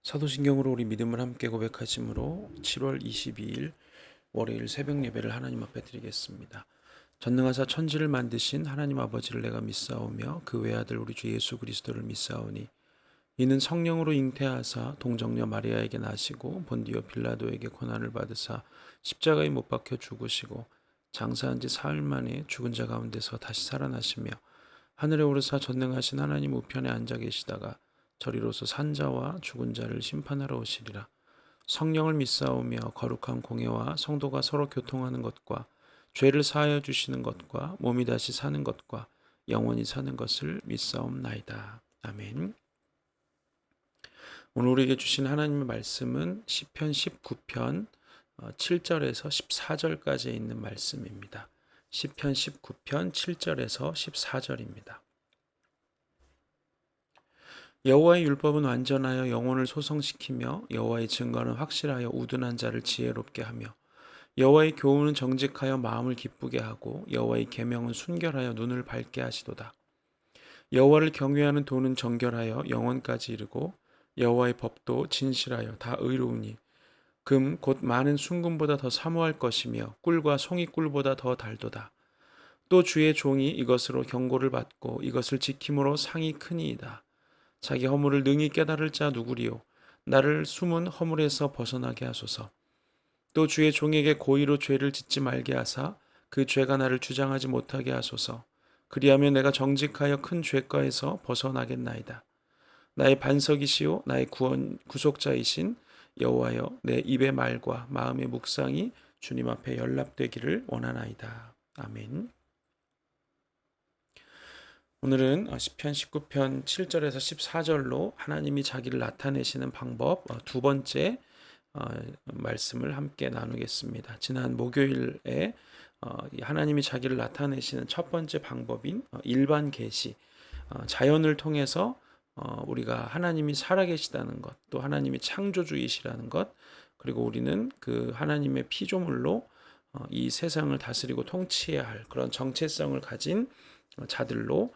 사도신경으로 우리 믿음을 함께 고백하심으로 7월 22일 월요일 새벽 예배를 하나님 앞에 드리겠습니다. 전능하사 천지를 만드신 하나님 아버지를 내가 믿사오며 그 외아들 우리 주 예수 그리스도를 믿사오니 이는 성령으로 잉태하사 동정녀 마리아에게 나시고 본디오 빌라도에게 고난을 받으사 십자가에 못 박혀 죽으시고 장사한 지 사흘 만에 죽은 자 가운데서 다시 살아나시며 하늘에 오르사 전능하신 하나님 우편에 앉아 계시다가 저리로서 산자와 죽은 자를 심판하러 오시리라. 성령을 믿사오며 거룩한 공예와 성도가 서로 교통하는 것과 죄를 사하여 주시는 것과 몸이 다시 사는 것과 영원히 사는 것을 믿사옵나이다. 아멘. 오늘 우리에게 주신 하나님의 말씀은 시편 19편 7절에서 14절까지 있는 말씀입니다. 시편 19편 7절에서 14절입니다. 여호와의 율법은 완전하여 영혼을 소성시키며 여호와의 증거는 확실하여 우둔한 자를 지혜롭게 하며 여호와의 교훈은 정직하여 마음을 기쁘게 하고 여호와의 계명은 순결하여 눈을 밝게 하시도다. 여호와를 경외하는 도는 정결하여 영혼까지 이르고 여호와의 법도 진실하여 다 의로우니 금 곧 많은 순금보다 더 사모할 것이며 꿀과 송이꿀보다 더 달도다. 또 주의 종이 이것으로 경고를 받고 이것을 지킴으로 상이 크니이다. 자기 허물을 능히 깨달을 자 누구리요? 나를 숨은 허물에서 벗어나게 하소서. 또 주의 종에게 고의로 죄를 짓지 말게 하사 그 죄가 나를 주장하지 못하게 하소서. 그리하면 내가 정직하여 큰 죄가에서 벗어나겠나이다. 나의 반석이시요 나의 구속자이신 여호와여, 내 입의 말과 마음의 묵상이 주님 앞에 연락되기를 원하나이다. 아멘. 오늘은 시편 19편 7절에서 14절로 하나님이 자기를 나타내시는 방법 두 번째 말씀을 함께 나누겠습니다. 지난 목요일에 하나님이 자기를 나타내시는 첫 번째 방법인 일반 계시, 자연을 통해서 우리가 하나님이 살아계시다는 것, 또 하나님이 창조주이시라는 것, 그리고 우리는 그 하나님의 피조물로 이 세상을 다스리고 통치해야 할 그런 정체성을 가진 자들로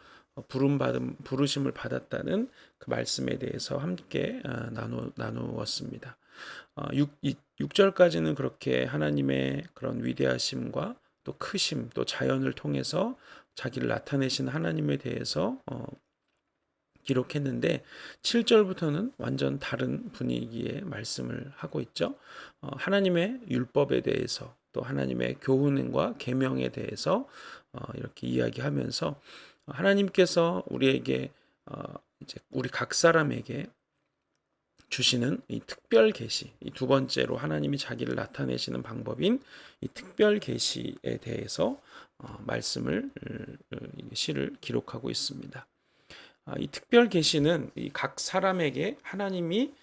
부르심을 받았다는 그 말씀에 대해서 함께 나누었습니다. 6절까지는 그렇게 하나님의 그런 위대하심과 또 크심, 또 자연을 통해서 자기를 나타내신 하나님에 대해서 기록했는데 7절부터는 완전 다른 분위기의 말씀을 하고 있죠. 하나님의 율법에 대해서 또 하나님의 교훈과 계명에 대해서 이렇게 이야기하면서 하나님께서 우리에게 이제 우리 각 사람에게 주시는 이 특별 계시, 이 두 번째로 하나님이 자기를 나타내시는 방법인 이 특별 계시에 대해서 말씀을 시를 기록하고 있습니다. 이 특별 계시는 이 각 사람에게 하나님이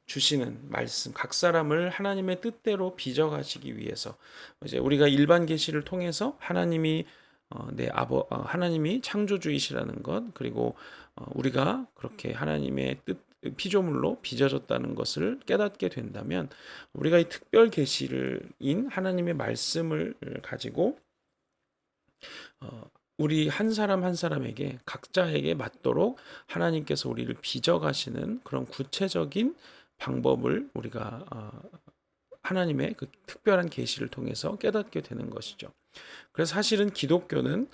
주시는 말씀, 각 사람을 하나님의 뜻대로 빚어가시기 위해서 이제 우리가 일반 계시를 통해서 하나님이 하나님이 창조주이시라는 것, 그리고 우리가 그렇게 하나님의 뜻 피조물로 빚어졌다는 것을 깨닫게 된다면 우리가 이 특별 계시인 하나님의 말씀을 가지고 우리 한 사람 한 사람에게 각자에게 맞도록 하나님께서 우리를 빚어가시는 그런 구체적인 방법을 우리가 하나님의 그 특별한 계시를 통해서 깨닫게 되는 것이죠. 그래서 사실은 기독교는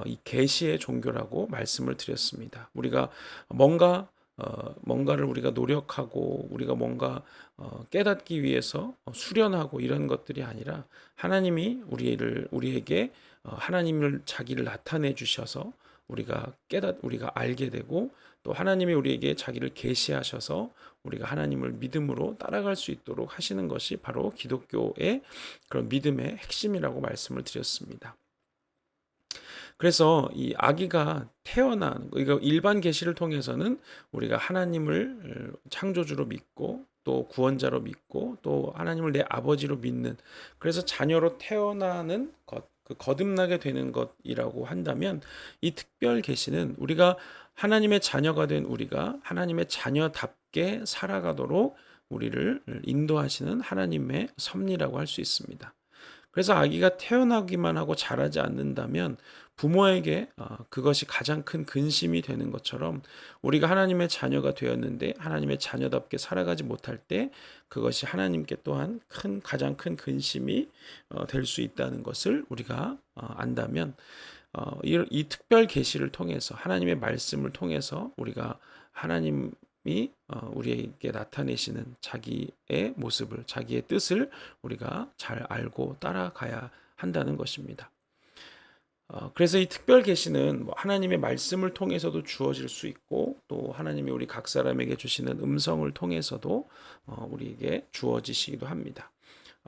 이 계시의 종교라고 말씀을 드렸습니다. 우리가 뭔가를 우리가 노력하고 우리가 뭔가 깨닫기 위해서 수련하고 이런 것들이 아니라 하나님이 우리에게 하나님을 자기를 나타내 주셔서 우리가 알게 되고 또 하나님이 우리에게 자기를 계시하셔서 우리가 하나님을 믿음으로 따라갈 수 있도록 하시는 것이 바로 기독교의 그런 믿음의 핵심이라고 말씀을 드렸습니다. 그래서 이 아기가 태어난 이거 일반 계시를 통해서는 우리가 하나님을 창조주로 믿고 또 구원자로 믿고 또 하나님을 내 아버지로 믿는, 그래서 자녀로 태어나는 것, 그 거듭나게 되는 것이라고 한다면 이 특별 계시는 우리가 하나님의 자녀가 된 우리가 하나님의 자녀답게 살아가도록 우리를 인도하시는 하나님의 섭리라고 할 수 있습니다. 그래서 아기가 태어나기만 하고 자라지 않는다면 부모에게 그것이 가장 큰 근심이 되는 것처럼 우리가 하나님의 자녀가 되었는데 하나님의 자녀답게 살아가지 못할 때 그것이 하나님께 또한 가장 큰 근심이 될 수 있다는 것을 우리가 안다면 이 특별 계시를 통해서 하나님의 말씀을 통해서 우리가 하나님이 우리에게 나타내시는 자기의 모습을 자기의 뜻을 우리가 잘 알고 따라가야 한다는 것입니다. 그래서 이 특별 계시는 하나님의 말씀을 통해서도 주어질 수 있고 또 하나님이 우리 각 사람에게 주시는 음성을 통해서도 우리에게 주어지시기도 합니다.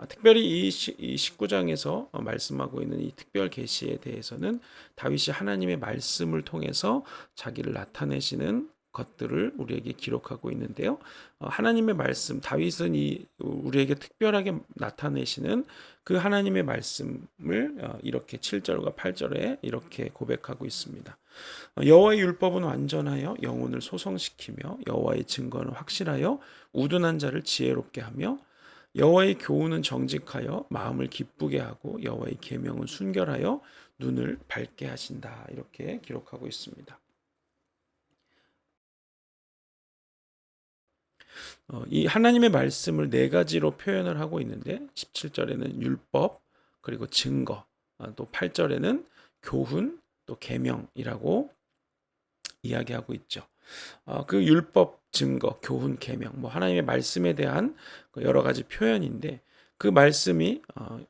특별히 이 19장에서 말씀하고 있는 이 특별 계시에 대해서는 다윗이 하나님의 말씀을 통해서 자기를 나타내시는 것들을 우리에게 기록하고 있는데요. 하나님의 말씀, 다윗은 우리에게 특별하게 나타내시는 그 하나님의 말씀을 이렇게 7절과 8절에 이렇게 고백하고 있습니다. 여호와의 율법은 완전하여 영혼을 소성시키며 여호와의 증거는 확실하여 우둔한 자를 지혜롭게 하며 여호와의 교훈은 정직하여 마음을 기쁘게 하고 여호와의 계명은 순결하여 눈을 밝게 하신다. 이렇게 기록하고 있습니다. 이 하나님의 말씀을 네 가지로 표현을 하고 있는데 17절에는 율법, 그리고 증거, 또 8절에는 교훈, 또 계명이라고 이야기하고 있죠. 그 율법, 증거, 교훈, 계명, 하나님의 말씀에 대한 여러 가지 표현인데 그 말씀이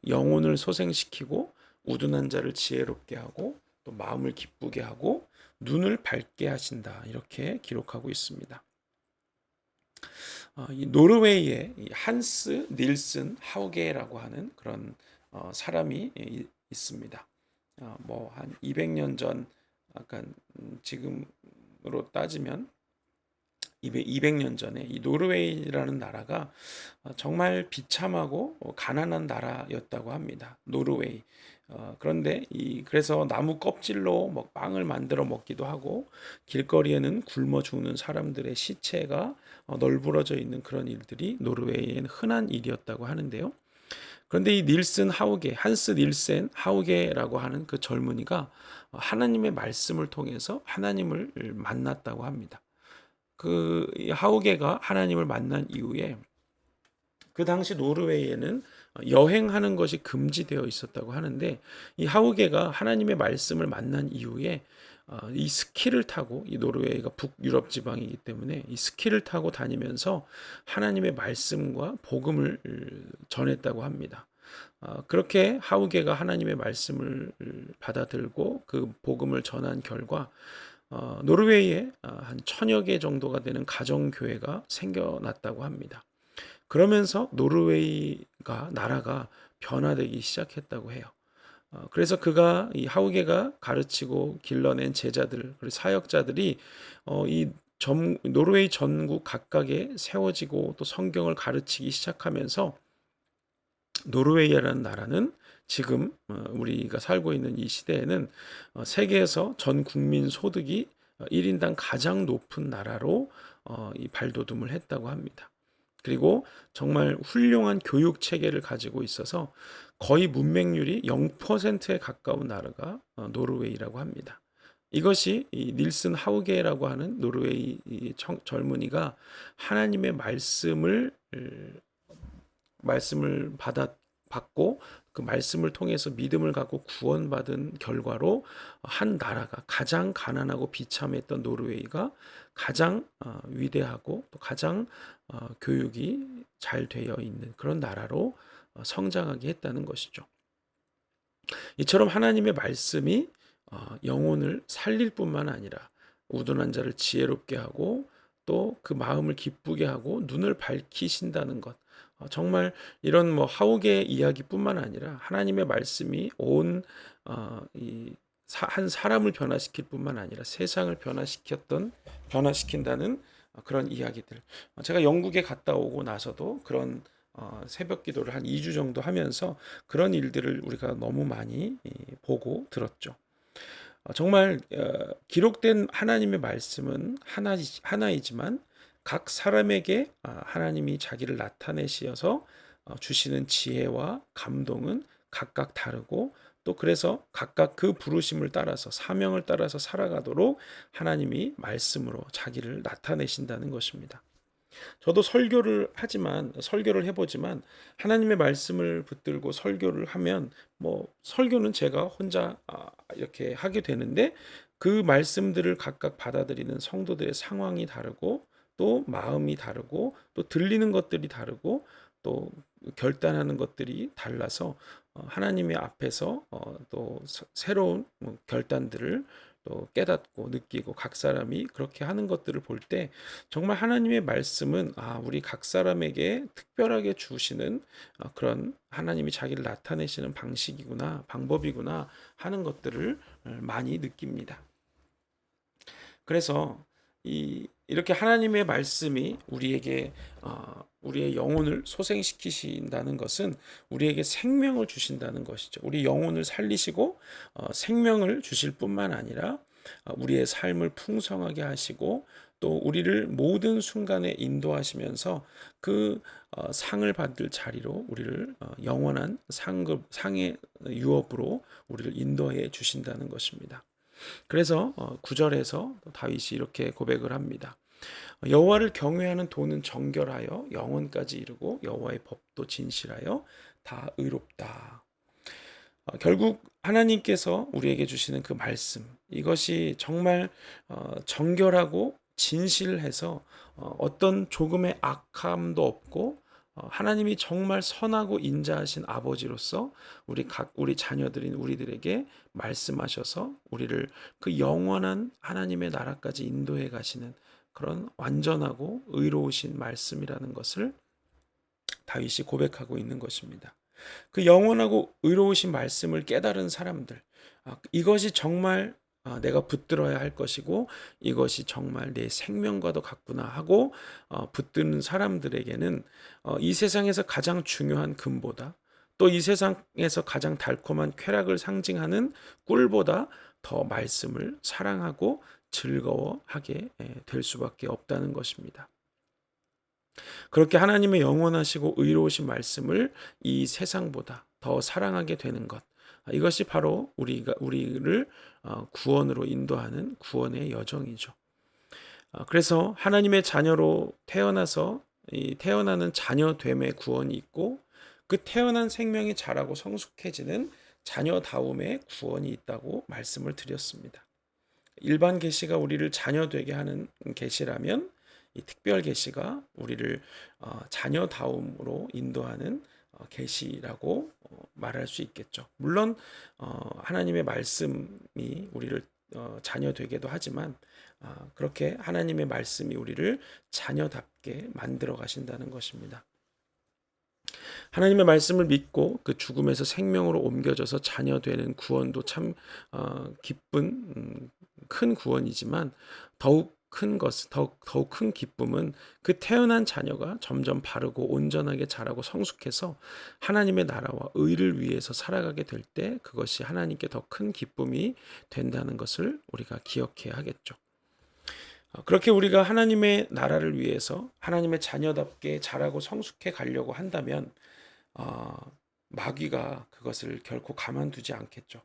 영혼을 소생시키고 우둔한 자를 지혜롭게 하고 또 마음을 기쁘게 하고 눈을 밝게 하신다. 이렇게 기록하고 있습니다. 이 노르웨이에 이 한스 닐슨 하우게라고 하는 그런 사람이 있습니다. 한 200년 전, 약간 지금으로 따지면 200년 전에 이 노르웨이라는 나라가 정말 비참하고 가난한 나라였다고 합니다. 노르웨이. 그런데 그래서 나무 껍질로 빵을 만들어 먹기도 하고 길거리에는 굶어 죽는 사람들의 시체가 널브러져 있는 그런 일들이 노르웨이에는 흔한 일이었다고 하는데요. 그런데 이 한스 닐센 하우게라고 하는 그 젊은이가 하나님의 말씀을 통해서 하나님을 만났다고 합니다. 그 하우게가 하나님을 만난 이후에 그 당시 노르웨이에는 여행하는 것이 금지되어 있었다고 하는데 이 하우게가 하나님의 말씀을 만난 이후에 이 스키를 타고 이 노르웨이가 북유럽 지방이기 때문에 이 스키를 타고 다니면서 하나님의 말씀과 복음을 전했다고 합니다. 그렇게 하우게가 하나님의 말씀을 받아들고 그 복음을 전한 결과 노르웨이에 한 1000여 개 정도가 되는 가정교회가 생겨났다고 합니다. 그러면서 나라가 변화되기 시작했다고 해요. 그래서 이 하우게가 가르치고 길러낸 제자들, 그리고 사역자들이 노르웨이 전국 각각에 세워지고 또 성경을 가르치기 시작하면서 노르웨이라는 나라는 지금 우리가 살고 있는 이 시대에는 세계에서 전 국민 소득이 1인당 가장 높은 나라로 발돋움을 했다고 합니다. 그리고 정말 훌륭한 교육 체계를 가지고 있어서 거의 문맹률이 0%에 가까운 나라가 노르웨이라고 합니다. 이것이 이 닐슨 하우게라고 하는 노르웨이 젊은이가 하나님의 말씀을 받고 그 말씀을 통해서 믿음을 갖고 구원받은 결과로 한 나라가 가장 가난하고 비참했던 노르웨이가 가장 위대하고 또 가장 교육이 잘 되어 있는 그런 나라로 성장하게 했다는 것이죠. 이처럼 하나님의 말씀이 영혼을 살릴 뿐만 아니라 우둔한 자를 지혜롭게 하고 또 그 마음을 기쁘게 하고 눈을 밝히신다는 것, 정말 이런 하우게 이야기뿐만 아니라 하나님의 말씀이 한 사람을 변화시킬 뿐만 아니라 세상을 변화시킨다는 그런 이야기들. 제가 영국에 갔다 오고 나서도 그런 새벽 기도를 한 2주 정도 하면서 그런 일들을 우리가 너무 많이 보고 들었죠. 정말 기록된 하나님의 말씀은 하나이지만 각 사람에게 하나님이 자기를 나타내시어서 주시는 지혜와 감동은 각각 다르고 또 그래서 각각 그 부르심을 따라서 사명을 따라서 살아가도록 하나님이 말씀으로 자기를 나타내신다는 것입니다. 저도 설교를 해보지만 하나님의 말씀을 붙들고 설교를 하면 설교는 제가 혼자 이렇게 하게 되는데 그 말씀들을 각각 받아들이는 성도들의 상황이 다르고 또 마음이 다르고 또 들리는 것들이 다르고 또 결단하는 것들이 달라서 하나님의 앞에서 또 새로운 결단들을 또 깨닫고 느끼고 각 사람이 그렇게 하는 것들을 볼 때 정말 하나님의 말씀은 우리 각 사람에게 특별하게 주시는 그런 하나님이 자기를 나타내시는 방식이구나, 방법이구나 하는 것들을 많이 느낍니다. 그래서 이렇게 하나님의 말씀이 우리에게 우리의 영혼을 소생시키신다는 것은 우리에게 생명을 주신다는 것이죠. 우리 영혼을 살리시고 생명을 주실 뿐만 아니라 우리의 삶을 풍성하게 하시고 또 우리를 모든 순간에 인도하시면서 그 상을 받을 자리로 우리를 영원한 상의 유업으로 우리를 인도해 주신다는 것입니다. 그래서 9절에서 다윗이 이렇게 고백을 합니다. 여호와를 경외하는 도는 정결하여 영원까지 이르고 여호와의 법도 진실하여 다 의롭다. 결국 하나님께서 우리에게 주시는 그 말씀, 이것이 정말 정결하고 진실해서 어떤 조금의 악함도 없고 하나님이 정말 선하고 인자하신 아버지로서 우리 자녀들인 우리들에게 말씀하셔서 우리를 그 영원한 하나님의 나라까지 인도해 가시는 그런 완전하고 의로우신 말씀이라는 것을 다윗이 고백하고 있는 것입니다. 그 영원하고 의로우신 말씀을 깨달은 사람들, 이것이 정말 내가 붙들어야 할 것이고 이것이 정말 내 생명과도 같구나 하고 붙드는 사람들에게는 이 세상에서 가장 중요한 금보다 또 이 세상에서 가장 달콤한 쾌락을 상징하는 꿀보다 더 말씀을 사랑하고 즐거워하게 될 수밖에 없다는 것입니다. 그렇게 하나님의 영원하시고 의로우신 말씀을 이 세상보다 더 사랑하게 되는 것, 이것이 바로 우리를 구원으로 인도하는 구원의 여정이죠. 그래서 하나님의 자녀로 태어나서 태어나는 자녀됨의 구원이 있고 그 태어난 생명이 자라고 성숙해지는 자녀다움의 구원이 있다고 말씀을 드렸습니다. 일반 계시가 우리를 자녀되게 하는 계시라면 이 특별 계시가 우리를 자녀다움으로 인도하는 계시라고 말할 수 있겠죠. 물론 하나님의 말씀이 우리를 자녀 되게도 하지만 그렇게 하나님의 말씀이 우리를 자녀답게 만들어 가신다는 것입니다. 하나님의 말씀을 믿고 그 죽음에서 생명으로 옮겨져서 자녀 되는 구원도 참 기쁜 큰 구원이지만 더욱 큰 기쁨은 그 태어난 자녀가 점점 바르고 온전하게 자라고 성숙해서 하나님의 나라와 의를 위해서 살아가게 될 때 그것이 하나님께 더 큰 기쁨이 된다는 것을 우리가 기억해야 하겠죠. 그렇게 우리가 하나님의 나라를 위해서 하나님의 자녀답게 자라고 성숙해 가려고 한다면 마귀가 그것을 결코 가만두지 않겠죠.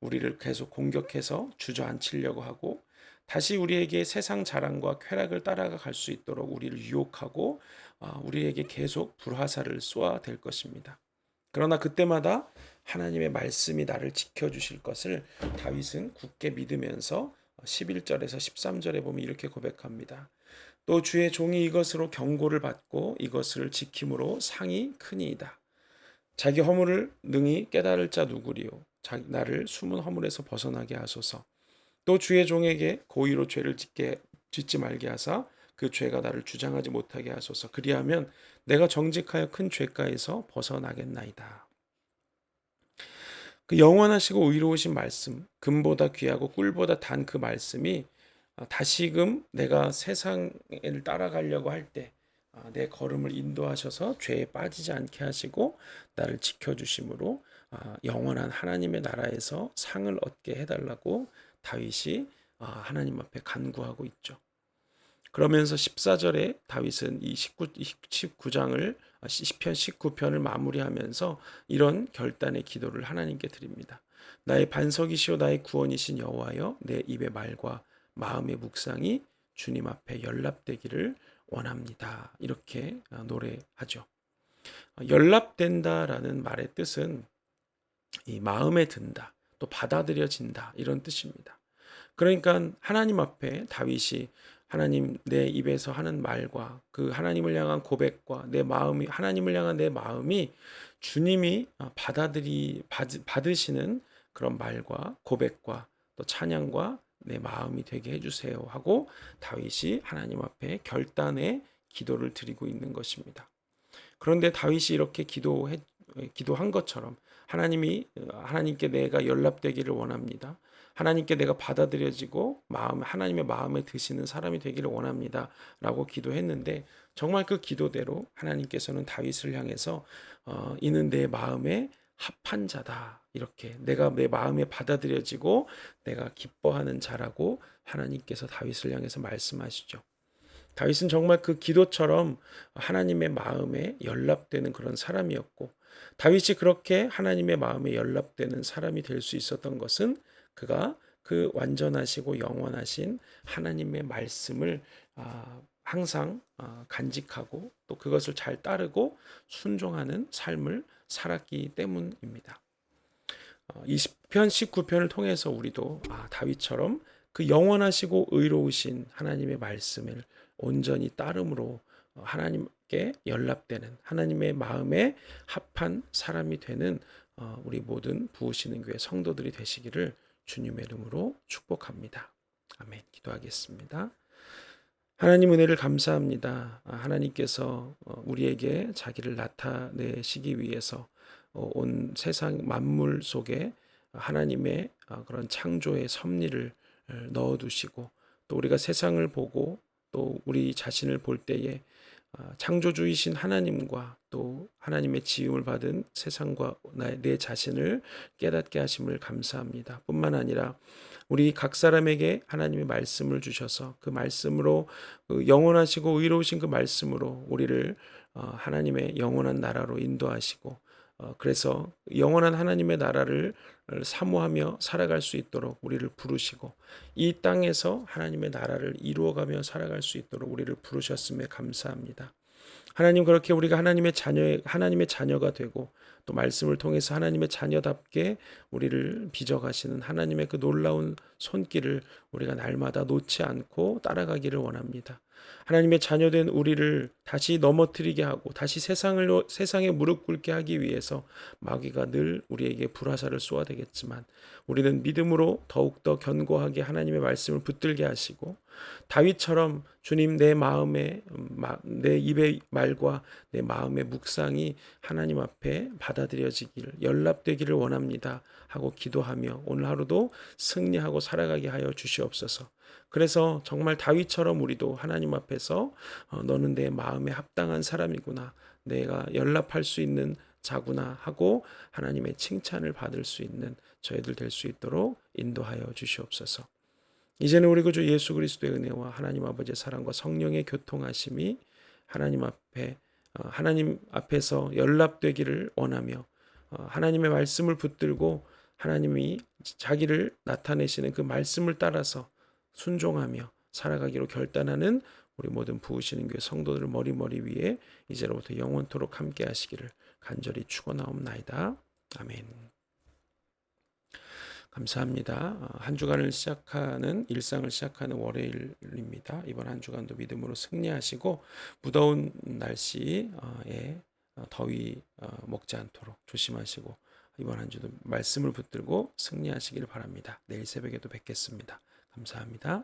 우리를 계속 공격해서 주저앉히려고 하고 다시 우리에게 세상 자랑과 쾌락을 따라가 갈 수 있도록 우리를 유혹하고 우리에게 계속 불화살을 쏘아댈 것입니다. 그러나 그때마다 하나님의 말씀이 나를 지켜주실 것을 다윗은 굳게 믿으면서 11절에서 13절에 보면 이렇게 고백합니다. 또 주의 종이 이것으로 경고를 받고 이것을 지킴으로 상이 크니이다. 자기 허물을 능히 깨달을 자 누구리요. 나를 숨은 허물에서 벗어나게 하소서. 또 주의 종에게 고의로 죄를 짓지 말게 하사 그 죄가 나를 주장하지 못하게 하소서. 그리하면 내가 정직하여 큰 죄가에서 벗어나겠나이다. 그 영원하시고 의로우신 말씀, 금보다 귀하고 꿀보다 단 그 말씀이 다시금 내가 세상을 따라가려고 할 때 내 걸음을 인도하셔서 죄에 빠지지 않게 하시고 나를 지켜주심으로 영원한 하나님의 나라에서 상을 얻게 해달라고 다윗이 하나님 앞에 간구하고 있죠. 그러면서 14절에 다윗은 이 19장을 시편 19편을 마무리하면서 이런 결단의 기도를 하나님께 드립니다. 나의 반석이시오 나의 구원이신 여호와여 내 입의 말과 마음의 묵상이 주님 앞에 연락되기를 원합니다. 이렇게 노래하죠. 연락된다라는 말의 뜻은 이 마음에 든다, 또 받아들여진다 이런 뜻입니다. 그러니까 하나님 앞에 다윗이 하나님 내 입에서 하는 말과 그 하나님을 향한 고백과 내 마음이 하나님을 향한 내 마음이 주님이 받으시는 그런 말과 고백과 또 찬양과 내 마음이 되게 해주세요 하고 다윗이 하나님 앞에 결단의 기도를 드리고 있는 것입니다. 그런데 다윗이 이렇게 기도한 것처럼 하나님께 내가 연락되기를 원합니다. 하나님께 내가 받아들여지고 하나님의 마음에 드시는 사람이 되기를 원합니다. 라고 기도했는데 정말 그 기도대로 하나님께서는 다윗을 향해서 이는 내 마음에 합한 자다. 이렇게 내가 내 마음에 받아들여지고 내가 기뻐하는 자라고 하나님께서 다윗을 향해서 말씀하시죠. 다윗은 정말 그 기도처럼 하나님의 마음에 연락되는 그런 사람이었고 다윗이 그렇게 하나님의 마음에 연락되는 사람이 될 수 있었던 것은 그가 그 완전하시고 영원하신 하나님의 말씀을 항상 간직하고 또 그것을 잘 따르고 순종하는 삶을 살았기 때문입니다. 20편 19편을 통해서 우리도 다윗처럼 그 영원하시고 의로우신 하나님의 말씀을 온전히 따름으로 하나님께 연락되는 하나님의 마음에 합한 사람이 되는 우리 모든 부으시는 교회 성도들이 되시기를 주님의 이름으로 축복합니다. 아멘. 기도하겠습니다. 하나님 은혜를 감사합니다. 하나님께서 우리에게 자기를 나타내시기 위해서 온 세상 만물 속에 하나님의 그런 창조의 섭리를 넣어두시고 또 우리가 세상을 보고 또 우리 자신을 볼 때에 창조주이신 하나님과 또 하나님의 지음을 받은 세상과 내 자신을 깨닫게 하심을 감사합니다. 뿐만 아니라 우리 각 사람에게 하나님의 말씀을 주셔서 그 말씀으로 영원하시고 의로우신 그 말씀으로 우리를 하나님의 영원한 나라로 인도하시고 그래서 영원한 하나님의 나라를 사모하며 살아갈 수 있도록 우리를 부르시고 이 땅에서 하나님의 나라를 이루어가며 살아갈 수 있도록 우리를 부르셨음에 감사합니다. 하나님 그렇게 우리가 하나님의 자녀가 되고 또 말씀을 통해서 하나님의 자녀답게 우리를 빚어가시는 하나님의 그 놀라운 손길을 우리가 날마다 놓지 않고 따라가기를 원합니다. 하나님의 자녀된 우리를 다시 넘어뜨리게 하고 다시 세상에 무릎 꿇게 하기 위해서 마귀가 늘 우리에게 불화살을 쏘아대겠지만 우리는 믿음으로 더욱더 견고하게 하나님의 말씀을 붙들게 하시고 다윗처럼 주님 내 입의 말과 내 마음의 묵상이 하나님 앞에 받아들여지기를 연락되기를 원합니다 하고 기도하며 오늘 하루도 승리하고 살아가게 하여 주시옵소서. 그래서 정말 다윗처럼 우리도 하나님 앞에서 너는 내 마음에 합당한 사람이구나 내가 연락할 수 있는 자구나 하고 하나님의 칭찬을 받을 수 있는 저희들 될 수 있도록 인도하여 주시옵소서. 이제는 우리 구주 예수 그리스도의 은혜와 하나님 아버지의 사랑과 성령의 교통하심이 하나님 앞에서 연락되기를 원하며 하나님의 말씀을 붙들고 하나님이 자기를 나타내시는 그 말씀을 따라서 순종하며 살아가기로 결단하는 우리 모든 부으시는 교회 성도들 머리 위에 이제로부터 영원토록 함께 하시기를 간절히 축원하옵나이다. 아멘. 감사합니다. 한 주간을 일상을 시작하는 월요일입니다. 이번 한 주간도 믿음으로 승리하시고 무더운 날씨에 더위 먹지 않도록 조심하시고 이번 한 주도 말씀을 붙들고 승리하시기를 바랍니다. 내일 새벽에도 뵙겠습니다. 감사합니다.